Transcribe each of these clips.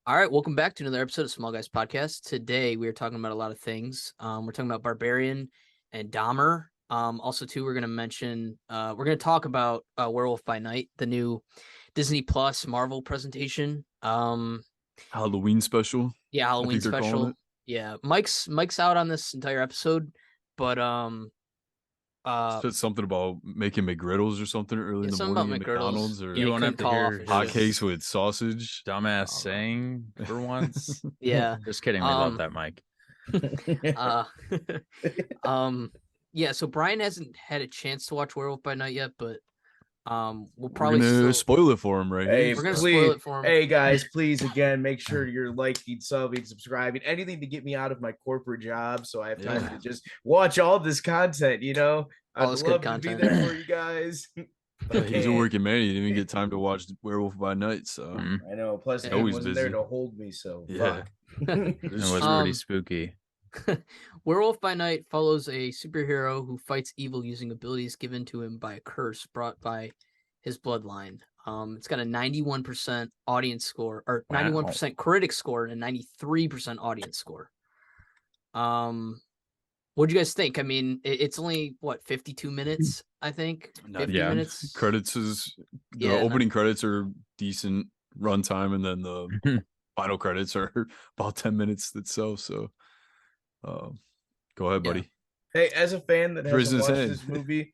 All right, welcome back to another episode of Small Guys Podcast. Today we are talking about a lot of things. We're talking about Barbarian and Dahmer. Also, too, we're going to mention, we're going to talk about Werewolf by Night, the new Disney Plus Marvel presentation. Halloween special, Yeah, I Halloween think they're calling special. it. Yeah, Mike's out on this entire episode, but uh, Said something about making McGriddles or something early yeah, in the something morning about at McGriddles. McDonald's, Yeah, or You he won't couldn't have to call off hear his hot shift. his cakes with sausage. dumbass I don't know. saying for once. Yeah. Just kidding. We love that, Mike. uh, um, yeah. So Brian hasn't had a chance to watch Werewolf by Night yet, but we'll We're probably gonna still spoil it for him right Hey, here. we're gonna So. spoil please. it for him. Hey, guys, please, again, make sure you're liking, subbing, subscribing, anything to get me out of my corporate job so I have time Yeah. to just watch all this content, All I'd this good love to content. be there for you guys. He's a working man. He didn't even get time to watch Werewolf by Night, so I know. Plus, Yeah. he Always wasn't busy. there to hold me, so Yeah. fuck. It was Um, pretty spooky. Werewolf by Night follows a superhero who fights evil using abilities given to him by a curse brought by his bloodline. It's got a 91% audience score, or 91% critic score, and a 93% audience score. What do you guys think? I mean, it's only what 52 minutes, I think. Not 50 Yeah. minutes. Credits is the Yeah, opening credits are decent runtime, and then the final credits are about 10 minutes itself. So, go ahead, Yeah. buddy. Hey, as a fan that Raising hasn't his watched hand. this movie,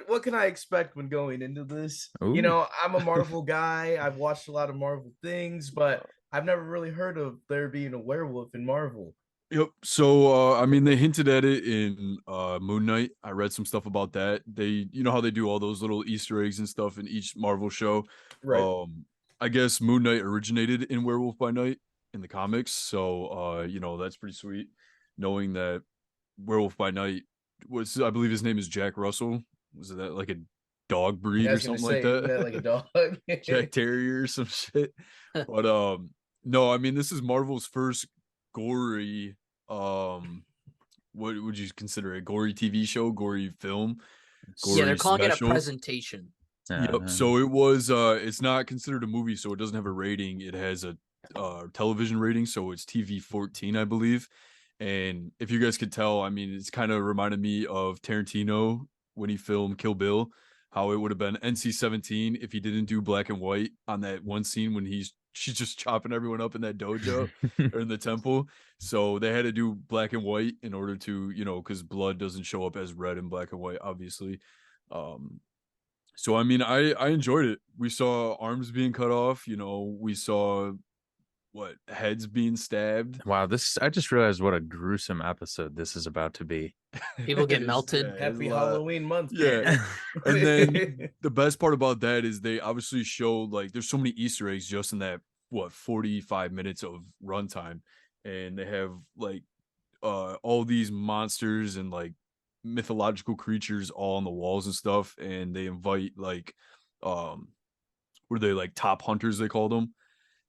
what can I expect when going into this? Ooh. You know, I'm a Marvel guy. I've watched a lot of Marvel things, but I've never really heard of there being a werewolf in Marvel. Yep. So I mean they hinted at it in Moon Knight. I read some stuff about that. They you know how they do all those little Easter eggs and stuff in each Marvel show. Right. I guess Moon Knight originated in Werewolf by Night in the comics. So that's pretty sweet. Knowing that Werewolf by Night was, I believe his name is Jack Russell. Was that like a dog breed I or was gonna something like say, isn't that that? like a dog? Jack Terrier or some shit. But no, I mean this is Marvel's first gory what would you consider a gory TV show, gory film, gory yeah, they're calling special? it a presentation. Yep. So it was it's not considered a movie, so it doesn't have a rating. It has a television rating, so it's TV 14, I believe. And if you guys could tell, I mean, it's kind of reminded me of Tarantino when he filmed Kill Bill, how it would have been NC-17 if he didn't do black and white on that one scene when she's just chopping everyone up in that dojo or in the temple. So they had to do black and white in order to, because blood doesn't show up as red in black and white, obviously. So I mean, I enjoyed it. We saw arms being cut off. We saw heads being stabbed. Wow, I just realized what a gruesome episode this is about to be. People get melted. Happy Halloween month. Yeah. And then the best part about that is they obviously show like there's so many Easter eggs just in that 45 minutes of runtime, and they have like all these monsters and like mythological creatures all on the walls and stuff, and they invite like what are they, like top hunters they call them,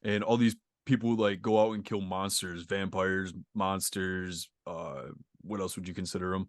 and all these people like go out and kill monsters, vampires, monsters, what else would you consider them,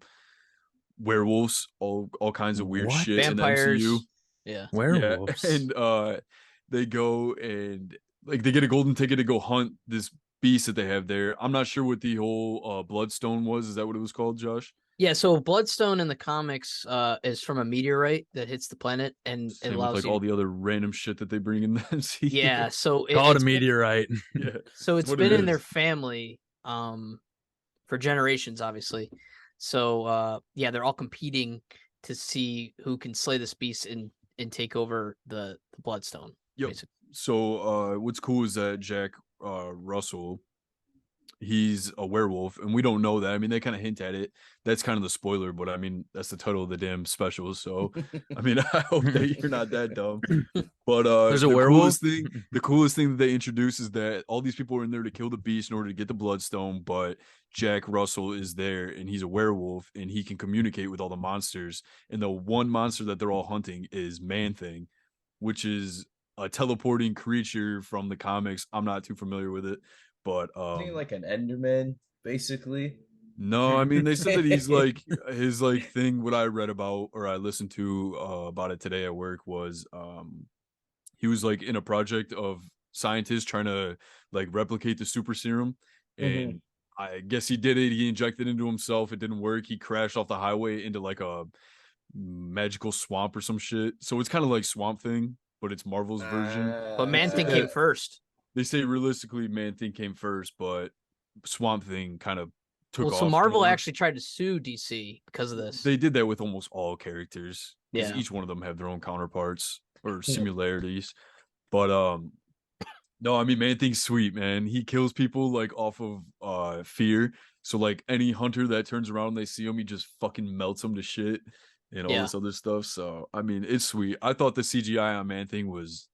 werewolves, all kinds of weird What? shit Vampires. in the MCU. Yeah. Werewolves. Yeah. And they go and like they get a golden ticket to go hunt this beast that they have there. I'm not sure what the whole bloodstone was. Is that what it was called, Josh? Yeah, so Bloodstone in the comics is from a meteorite that hits the planet and it Same with allows like you all the other random shit that they bring in the MCU. Yeah, so Call it a it's been- meteorite. Yeah. So it's what been it in their is. family for generations, obviously. So yeah, they're all competing to see who can slay this beast and take over the Bloodstone. Yep. basically. So what's cool is that Jack Russell, he's a werewolf, and we don't know that. I mean, they kind of hint at it. That's kind of the spoiler, but I mean, that's the title of the damn special. So I mean, I hope that you're not that dumb. But There's a the werewolf? the coolest thing that they introduce is that all these people are in there to kill the beast in order to get the bloodstone, but Jack Russell is there and he's a werewolf and he can communicate with all the monsters. And the one monster that they're all hunting is Man Thing, which is a teleporting creature from the comics. I'm not too familiar with it, but Isn't he like an Enderman, basically? no, I mean they said that he's like his like thing. What I read about or I listened to about it today at work was he was like in a project of scientist trying to like replicate the super serum, Mhm. and I guess he did it. He injected it into himself. It didn't work. He crashed off the highway into like a magical swamp or some shit. So it's kind of like Swamp Thing, but it's Marvel's version. But Man say Thing came that- first. They say realistically, Man Thing came first, but Swamp Thing kind of took Well, off. so Marvel more. actually tried to sue DC because of this. They did that with almost all characters because Yeah. each one of them have their own counterparts or similarities. But no, I mean Man Thing's sweet, man. He kills people like off of fear. So like any hunter that turns around and they see him, he just fucking melts them to shit and all Yeah. this other stuff. So I mean, it's sweet. I thought the CGI on Man Thing was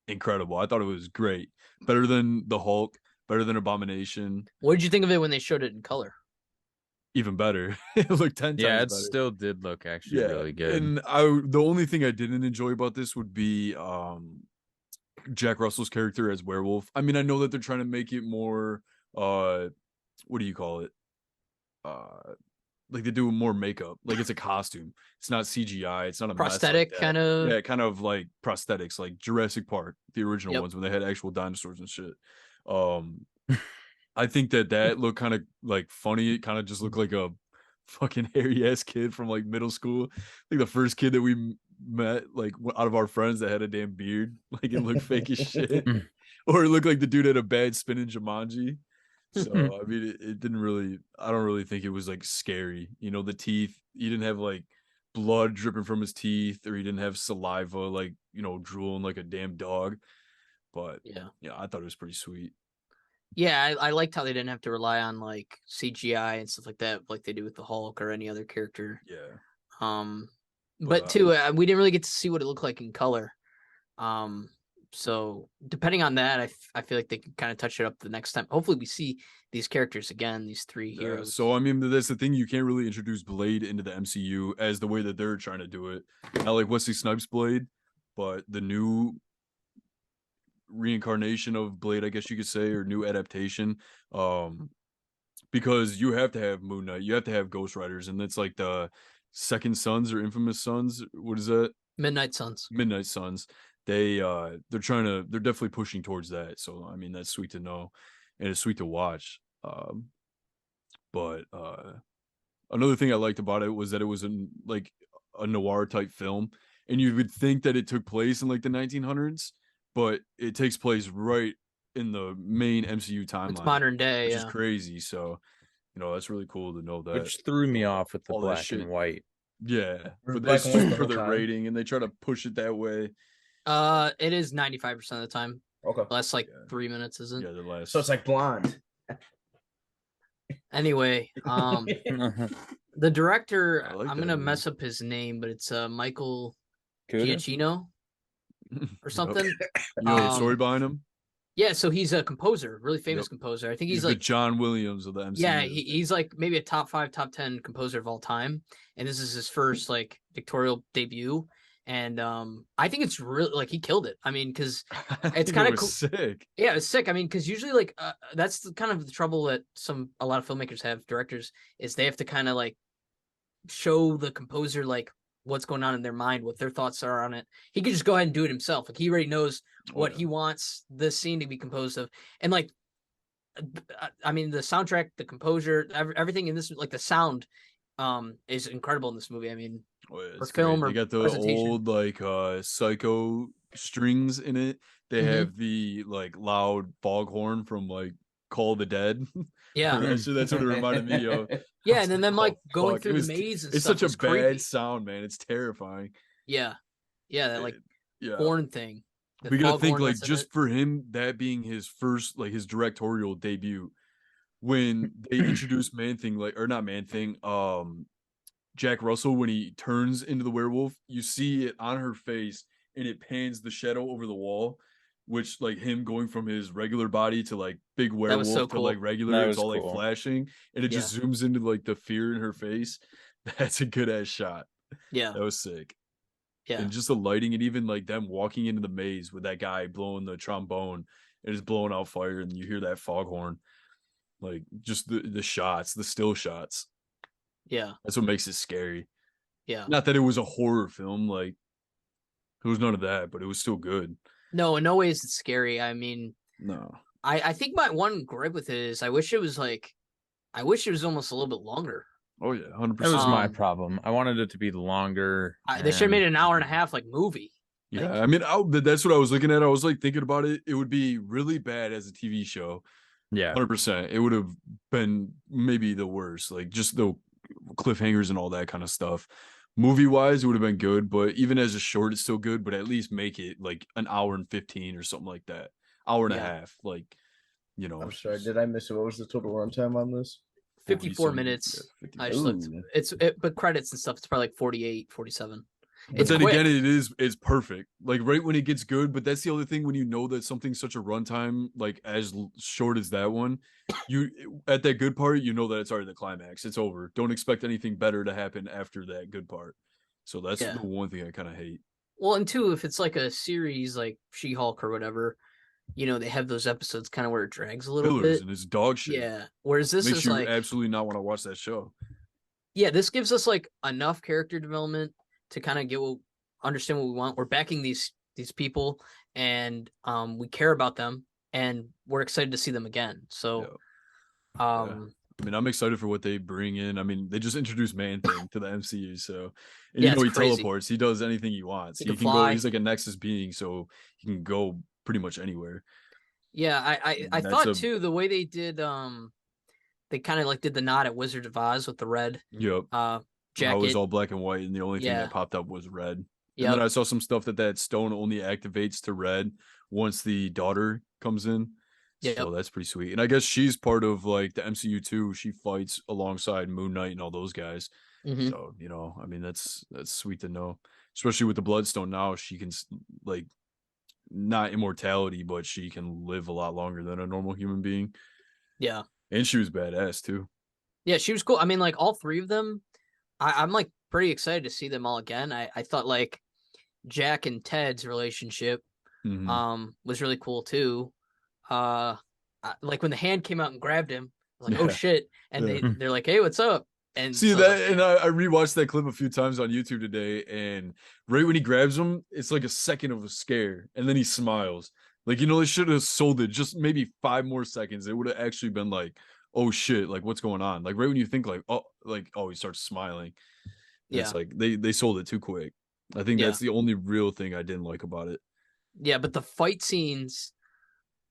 incredible. I thought it was great. Better than the Hulk, better than Abomination, What did you think of it when they showed it in color? even better. It looked 10 Yeah, times it better. still did look actually really good. And the only thing I didn't enjoy about this would be Jack Russell's character as Werewolf. I mean, I know that they're trying to make it more what do you call it? Like they do more makeup. Like it's a costume. It's not CGI. It's not a Prosthetic mess like kind that. of. Yeah, kind of like prosthetics, like Jurassic Park, the original Yep. ones when they had actual dinosaurs and shit. I think that looked kind of like funny. It kind of just looked like a fucking hairy ass kid from like middle school. Like the first kid that we met, like out of our friends that had a damn beard. Like it looked fake as shit. Or it looked like the dude had a bad spin in Jumanji. So I mean, it didn't really. I don't really think it was like scary. You know, the teeth. He didn't have like blood dripping from his teeth, or he didn't have saliva like drooling like a damn dog. But Yeah. yeah, I thought it was pretty sweet. Yeah, I liked how they didn't have to rely on like CGI and stuff like that, like they do with the Hulk or any other character. Yeah. But too, we didn't really get to see what it looked like in color. So depending on that, I feel like they can kind of touch it up the next time. Hopefully, we see these characters again, these three Yeah, heroes. so I mean, that's the thing. You can't really introduce Blade into the MCU as the way that they're trying to do it. Not like Wesley Snipes Blade, but the new reincarnation of Blade, I guess you could say, or new adaptation. Because you have to have Moon Knight, you have to have Ghost Riders, and it's like the Second Sons or Infamous Sons. What is that? Midnight Suns. Midnight Suns. They're definitely pushing towards that. So I mean, that's sweet to know, and it's sweet to watch. But another thing I liked about it was that it was like a noir type film, and you would think that it took place in like the 1900s, but it takes place right in the main MCU timeline. It's modern day, which yeah. is crazy. So that's really cool to know that. Which threw me off with the all that black shit. and white. Yeah, but black that's and white just the for whole the time? rating, and they try to push it that way. It is 95% of the time. Okay. Last like Yeah. 3 minutes, isn't? Yeah, the last. So it's like blonde. Anyway, the director, I like I'm that gonna movie. mess up his name, but it's Michael Kuda? Giacchino or something. You know the story behind him? Yeah, so he's a composer, really famous Yep. composer. I think He's he's the like John Williams of the MCU. yeah, he's like maybe a top 5, top 10 composer of all time, and this is his first like directorial debut. And I think it's really like he killed it. I mean, because it's kind of cool. Sick. Yeah, it's sick. I mean, because usually like that's kind of the trouble that a lot of filmmakers have, directors, is they have to kind of like show the composer like what's going on in their mind, what their thoughts are on it. He could just go ahead and do it himself. Like he already knows what he wants this scene to be composed of, and like I mean, the soundtrack, the composure, everything in this, like the sound, is incredible in this movie. I mean, Or or film they or got the presentation. old like psycho strings in it. They Mhm. have the like loud foghorn from like Call of the Dead. Yeah, that's what it reminded me of. yeah, and then them like Oh, going fuck. through It the was maze and it's stuff such a was bad creepy. sound, man. It's terrifying. Yeah, that like Yeah. horn thing. The We gotta think foghorn like that's in just it. for him that being his first like his directorial debut, when they introduced Man Thing, like or not Man Thing, Jack Russell, when he turns into the werewolf, you see it on her face and it pans the shadow over the wall, which like him going from his regular body to like big That was so werewolf to like cool. regular, That it's was all like cool. flashing and it just zooms into like the fear in her face. That's a good ass shot. Yeah, That was sick. yeah, And just the lighting and even like them walking into the maze with that guy blowing the trombone and just blowing out fire and you hear that foghorn. Like just the shots, the still shots. yeah, That's what makes it scary. yeah. Not that it was a horror film, like it was none of that, but it was still good. No, in no way is it scary. I mean, No. I think my one gripe with it is I wish it was almost a little bit longer. Oh yeah, That was 100%. my Um, problem. I wanted it to be longer. They should have made And it an hour and a half like movie. Yeah, Like, I mean, that's what I was looking at. I was like thinking about it. It would be really bad as a TV show. yeah, 100%. It would have been maybe the worst, like just the cliffhangers and all that kind of stuff. Movie wise, it would have been good, but even as a short, it's still good. But at least make it like an hour and 15 or something like that. Hour and a yeah, half, like I'm sorry, did I miss it? What was the total runtime on this? 40 54 some, yeah, minutes. 50 I just looked. Ooh. But credits and stuff. It's probably like 48, 47. But It's then quick. again, it's perfect. Like right when it gets good. But that's the other thing when you know that something's such a runtime, like as short as that one, you at that good part, you know that it's already the climax. It's over. Don't expect anything better to happen after that good part. So that's Yeah. the one thing I kind of hate. Well, and two, if it's like a series like She-Hulk or whatever, they have those episodes kind of where it drags a little Fillers bit. and it's dog shit. Yeah. Whereas this Makes is you like, absolutely not want to watch that show. yeah, this gives us like enough character development to kind of understand what we want. We're backing these people, and we care about them, and we're excited to see them again. So, Yeah. I mean, I'm excited for what they bring in. I mean, they just introduced Man Thing to the MCU, so and yeah, it's he crazy. teleports. He does anything he wants. He He can can go. fly. He's like a Nexus being, so he can go pretty much anywhere. Yeah, I That's thought a too the way they did they kind of like did the nod at Wizard of Oz with the red yep. How it was jacket. all black and white, and the only thing Yeah. that popped up was red. And then Yep. I saw some stuff that stone only activates to red once the daughter comes in. Yep. So that's pretty sweet. And I guess she's part of like the MCU too. She fights alongside Moon Knight and all those guys. Mm-hmm. So, I mean, that's sweet to know. Especially with the Bloodstone now, she can like not immortality, but she can live a lot longer than a normal human being. Yeah. And she was badass too. Yeah, she was cool. I mean, like all three of them, I'm like pretty excited to see them all again. I thought like Jack and Ted's relationship was really cool too. Like when the hand came out and grabbed him, I was like, oh Yeah. shit. And Yeah. they're like, hey, what's up? And See so that, like, and I rewatched that clip a few times on YouTube today, and right when he grabs him, it's like a second of a scare, and then he smiles. Like they should have sold it just maybe 5 more seconds. It would have actually been like, oh shit, like what's going on? Like right when you think he starts smiling. And yeah. it's like they sold it too quick. I think Yeah. that's the only real thing I didn't like about it. Yeah, but the fight scenes,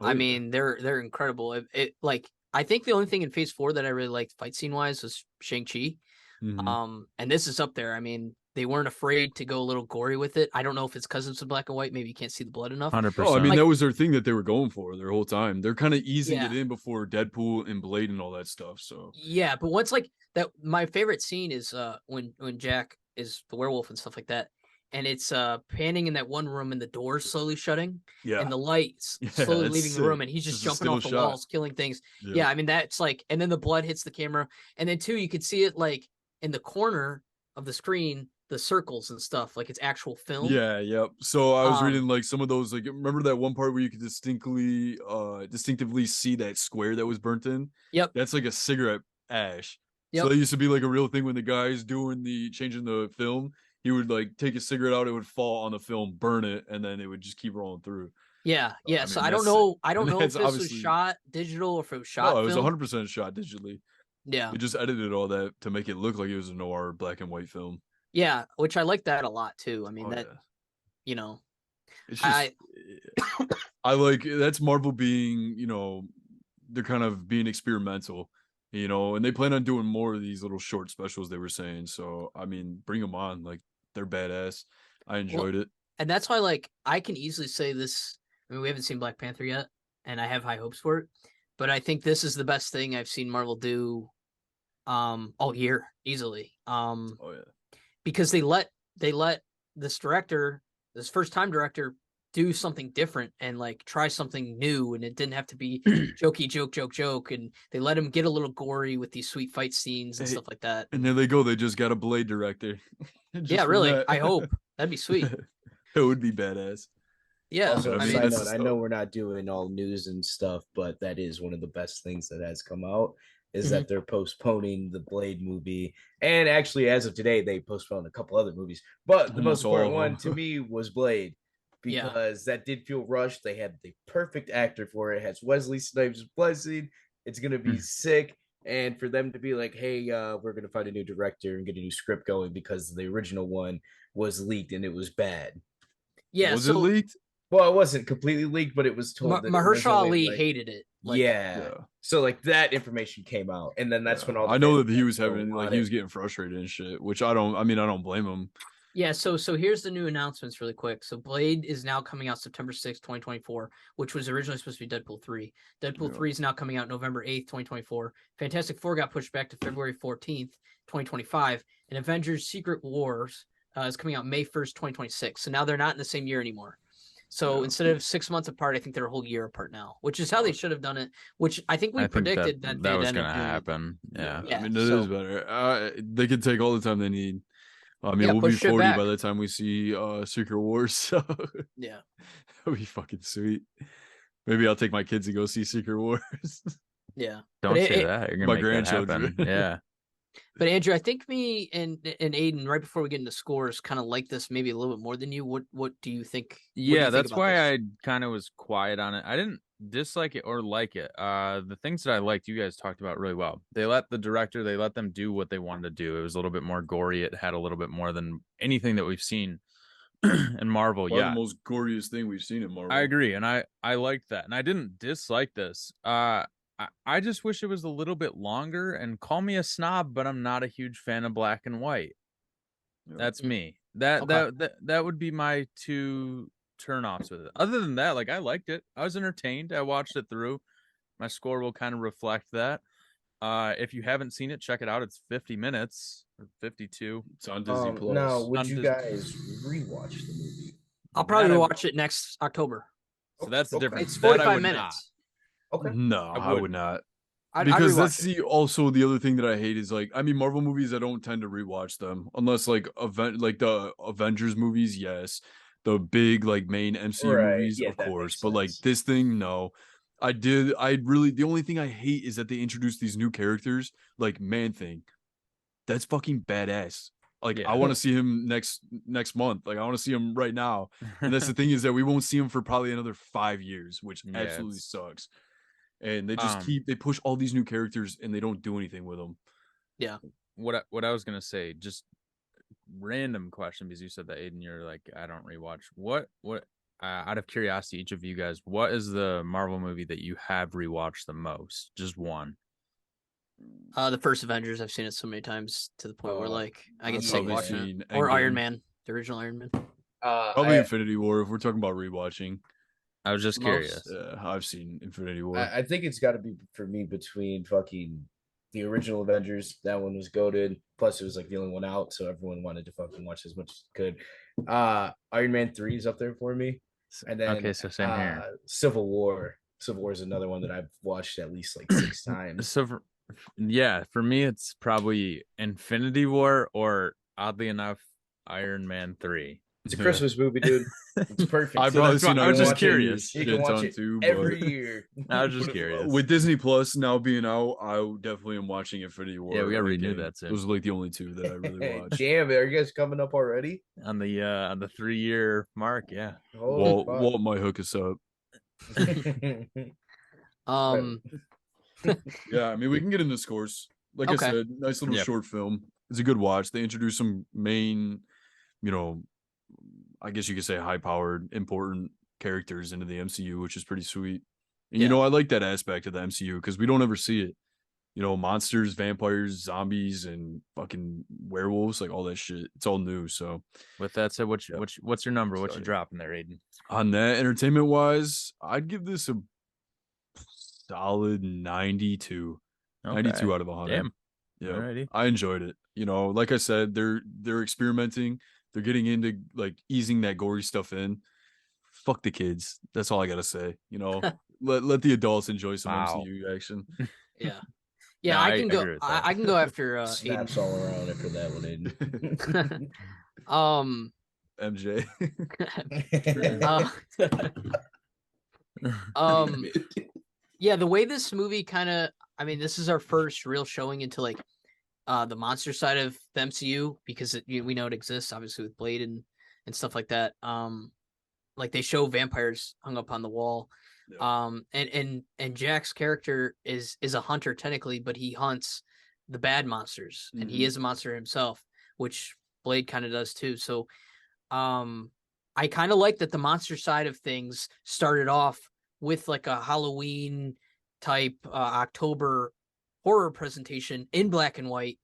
Oh I yeah. mean, they're incredible. It like I think the only thing in Phase 4 that I really liked fight scene wise was Shang-Chi. And this is up there. I mean, they weren't afraid to go a little gory with it. I don't know if it's because it's in black and white. Maybe you can't see the blood enough. 100%. Oh, I mean, Like, that was their thing that they were going for their whole time. They're kind of easing it Yeah. in before Deadpool and Blade and all that stuff. So yeah, but once like that, my favorite scene is when Jack is the werewolf and stuff like that, and it's panning in that one room and the doors slowly shutting, yeah, and the lights yeah, slowly that's leaving the room, sick. and he's just a jumping still off the shot. walls, killing things. Yeah. Yeah, I mean that's like, and then the blood hits the camera, and then too you could see it like in the corner of the screen, the circles and stuff, like it's actual film. Yeah, yep. So I was Um, reading like some of those, like remember that one part where you could distinctively see that square that was burnt in? Yep. That's like a cigarette ash. So Yep. that used to be like a real thing when the guy's doing the changing the film. He would like take a cigarette out, it would fall on the film, burn it, and then it would just keep rolling through. Yeah, yeah. I So mean, I don't that's sick. know. I don't And know if that's this was obviously shot digital or if it was no, shot it was film. 100% shot digitally. Yeah. They just edited all that to make it look like it was a noir black and white film. Yeah, which I like that a lot too. I mean Oh, that, yeah. It's just I I like that's Marvel being, they're kind of being experimental, and they plan on doing more of these little short specials they were saying. So, I mean, bring them on. Like, they're badass. I enjoyed it. and that's why like I can easily say this. I mean, we haven't seen Black Panther yet, and I have high hopes for it. But I think this is the best thing I've seen Marvel do all year easily. Oh, yeah. Because they let this director, this first time director, do something different and like try something new, and it didn't have to be jokey joke, and they let him get a little gory with these sweet fight scenes and stuff like that. And there they go. They just got a Blade director. Yeah, really. I hope that'd be sweet. It would be badass. Yeah. Also, I a mean, side that's note, the I know stuff. we're not doing all news and stuff, but that is one of the best things that has come out is Mhm. that they're postponing the Blade movie. And actually, as of today, they postponed a couple other movies. But the most Almost all important of one them. to me was Blade Yeah. because that did feel rushed. They had the perfect actor for it. It has Wesley Snipes' blessing. It's gonna be sick. And for them to be like, hey, we're gonna find a new director and get a new script going because the original one was leaked and it was bad. Yeah. Was it So leaked? Well, it wasn't completely leaked, but it was told that Mahershala originally, Ali like, hated it. Like, yeah. Yeah. So like that information came out, and then that's when all the I know fans that he got was so having like on he it. was getting frustrated and shit, which I don't blame him. yeah. So here's the new announcements really quick. So Blade is now coming out September 6th, 2024, which was originally supposed to be Deadpool 3. Deadpool 3 is now coming out November 8th, 2024. Fantastic Four got pushed back to February 14th, 2025. And Avengers Secret Wars is coming out May 1st, 2026. So now they're not in the same year anymore. So instead of 6 months apart, I think they're a whole year apart now, which is how they should have done it. Which I think we predicted that that they'd was end going up to doing. happen. Yeah. Yeah, I mean, it is better. They can take all the time they need. I mean, Yeah, we'll be push it 40 by back. the time we see Secret Wars, so Yeah. that'll be fucking sweet. Maybe I'll take my kids to go see Secret Wars. Yeah. Don't But say that. You're my going to make that grandchildren. happen. Yeah. But Andrew, I think me and Aiden, right before we get into scores, kind of like this maybe a little bit more than you. What do you think? What do you Yeah, think that's about why this? I kind of was quiet on it. I didn't dislike it or like it. The things that I liked, you guys talked about really well. They let them do what they wanted to do. It was a little bit more gory. It had a little bit more than anything that we've seen in Marvel. Probably Yeah, the most goriest thing we've seen in Marvel. I agree, and I liked that, and I didn't dislike this. I just wish it was a little bit longer. And call me a snob, but I'm not a huge fan of black and white. Yeah. That's me. That would be my two turnoffs with it. Other than that, like I liked it. I was entertained. I watched it through. My score will kind of reflect that. If you haven't seen it, check it out. It's 50 minutes or 52. It's on Disney Plus. Now, would On you Disney. guys rewatch the movie? I'll probably That I- watch it next October. So that's the Okay. difference. It's That I 45 would minutes. Okay. No, I I would wouldn't. not. I'd Because rewatch that's it. also the other thing that I hate is like, I mean, Marvel movies, I don't tend to rewatch them unless like the Avengers movies, yes, the big like main MCU Right. movies, Yeah, of that course, makes but like sense. this thing, no. The only thing I hate is that they introduced these new characters like Man Thing. That's fucking badass. Like Yeah. I want to see him next month. Like I want to see him right now. And that's the thing is that we won't see him for probably another 5 years, which Yeah, absolutely it's- sucks. And they just Um, they push all these new characters and they don't do anything with them. what I was gonna say, just random question because you said that Aiden, you're like I don't rewatch. What out of curiosity, each of you guys, what is the Marvel movie that you have rewatched the most? Just one. The first Avengers, I've seen it so many times to the point where Oh, like I I've get sick probably watching it. seen Or Iron Endgame. Man, the original Iron Man. Probably I, Infinity War if we're talking about rewatching. I was just Most- curious. I've seen Infinity War. I think it's got to be for me between fucking the original Avengers. That one was goated. Plus, it was like the only one out, so everyone wanted to fucking watch as much as could. Iron Man 3 is up there for me, and then Okay, so same here. Civil War. Civil War is another one that I've watched at least like 6 times. So for me, it's probably Infinity War or oddly enough, Iron Man 3. It's a Christmas movie, dude. It's perfect. I've So probably that's seen why I was Iron just Man curious. You shit can watch ton it too, every but year. I was just curious. with Disney Plus now being out, I definitely am watching Infinity War. Yeah, we gotta and renew Endgame. that soon. Those are like the only two that I really watch. Damn, are you guys coming up already? On the 3-year mark, yeah. Holy Walt might hook us up. fuck. Yeah, I mean we can get into scores. Like Okay. I said, nice little Yep. short film. It's a good watch. They introduced some main, I guess you could say high-powered, important characters into the MCU, which is pretty sweet. And Yeah. I like that aspect of the MCU because we don't ever see it. Monsters, vampires, zombies, and fucking werewolves, like all that shit. It's all new. So With that said, what's your number? What you Sorry. dropping there, Aiden? on that, entertainment-wise, I'd give this a solid 92. 92 out of 100. Damn. Yeah, Alrighty. I enjoyed it. Like I said, they're experimenting. They're getting into like easing that gory stuff in. Fuck the kids. That's all I gotta say. Let the adults enjoy some Wow. MCU action. Yeah. Yeah, No, I I can go agree with that. I can go after Aiden. Snaps all around after that one, MJ. Aiden. Yeah, the way this movie this is our first real showing into like the monster side of the MCU because we know it exists obviously with Blade and stuff like that. like they show vampires hung up on the wall. Yeah. And Jack's character is a hunter technically, but he hunts the bad monsters, and he is a monster himself, which Blade kind of does too. So I kind of like that the monster side of things started off with like a Halloween type October horror presentation in black and white,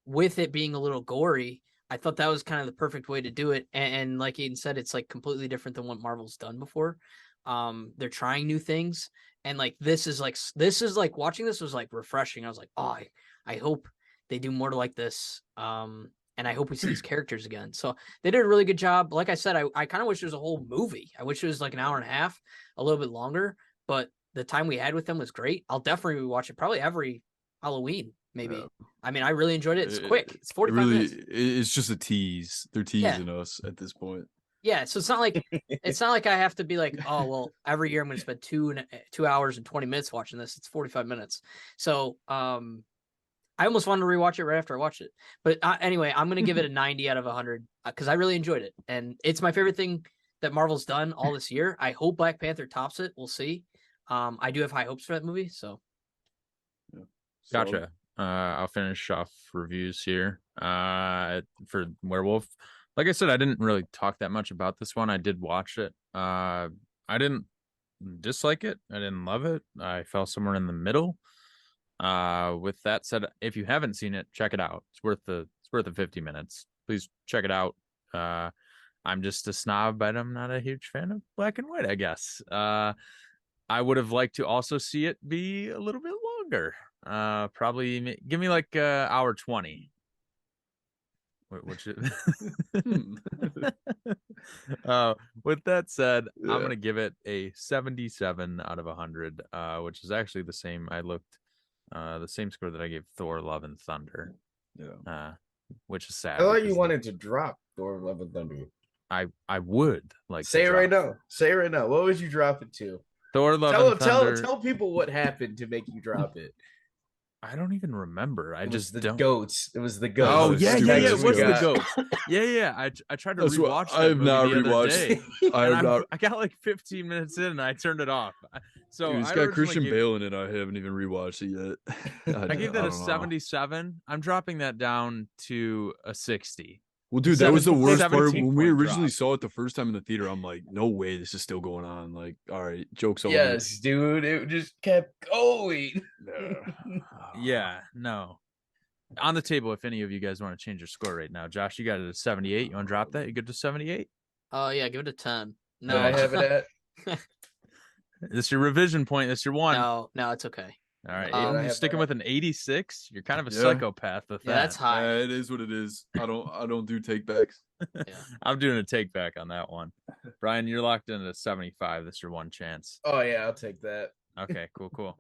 with it being a little gory. I thought that was kind of the perfect way to do it. And like Aiden said, it's like completely different than what Marvel's done before. They're trying new things, and like this is like watching this was like refreshing. I was like, oh, I hope they do more like this. And I hope we see these characters again. So they did a really good job. Like I said, I kind of wish there was a whole movie. I wish it was like an hour and a half, a little bit longer, but the time we had with them was great. I'll definitely watch it probably every Halloween, maybe. Yeah. I mean, I really enjoyed it. It's quick. It's 45 minutes. It's just a tease. They're teasing us at this point. Yeah, so it's not like I have to be like, oh well, every year I'm going to spend 2 hours and 20 minutes watching this. It's 45 minutes. So I almost wanted to rewatch it right after I watched it. But anyway, I'm going to give it a 90 out of 100 because I really enjoyed it. And it's my favorite thing that Marvel's done all this year. I hope Black Panther tops it. We'll see. I do have high hopes for that movie. So, yeah. Gotcha. I'll finish off reviews here for Werewolf. Like I said, I didn't really talk that much about this one. I did watch it. I didn't dislike it. I didn't love it. I fell somewhere in the middle. With that said, if you haven't seen it, check it out. It's worth the 50 minutes. Please check it out. I'm just a snob, but I'm not a huge fan of black and white, I guess. I would have liked to also see it be a little bit longer. Probably give me like hour 20. Which with that said, yeah. I'm gonna give it a 77 out of 100, which is actually the same. I looked the same score that I gave Thor: Love and Thunder. Yeah. Which is sad. I thought you wanted to drop Thor: Love and Thunder. I would like say it right now. Say it right now. What would you drop it to? Thor: Love and Thunder. Tell people what happened to make you drop it. I don't even remember. I just don't. Goats. It was the goats. Oh yeah. It was the goats. Yeah. I tried to rewatch that I have not rewatched. I got like 15 minutes in and I turned it off. So dude, it's got Christian Bale in it. I haven't even rewatched it yet. I gave that a 77. I'm dropping that down to a 60. Well, dude, that was the worst part. When we originally saw it the first time in the theater, I'm like, no way, this is still going on. Like, all right, joke's over. Yes, dude, it just kept going. Yeah, no. On the table, if any of you guys want to change your score right now. Josh, you got it at 78. You want to drop that? You good to 78? Oh, yeah, give it a 10. No. I have it at? This your revision point. That's your one. No, it's okay. All right, Aiden, you're sticking with an 86. You're kind of a psychopath with that. That's high. It is what it is. I don't do take backs. Yeah. I'm doing a take back on that one. Brian, you're locked in at 75. That's your one chance. Oh yeah, I'll take that. Okay, cool.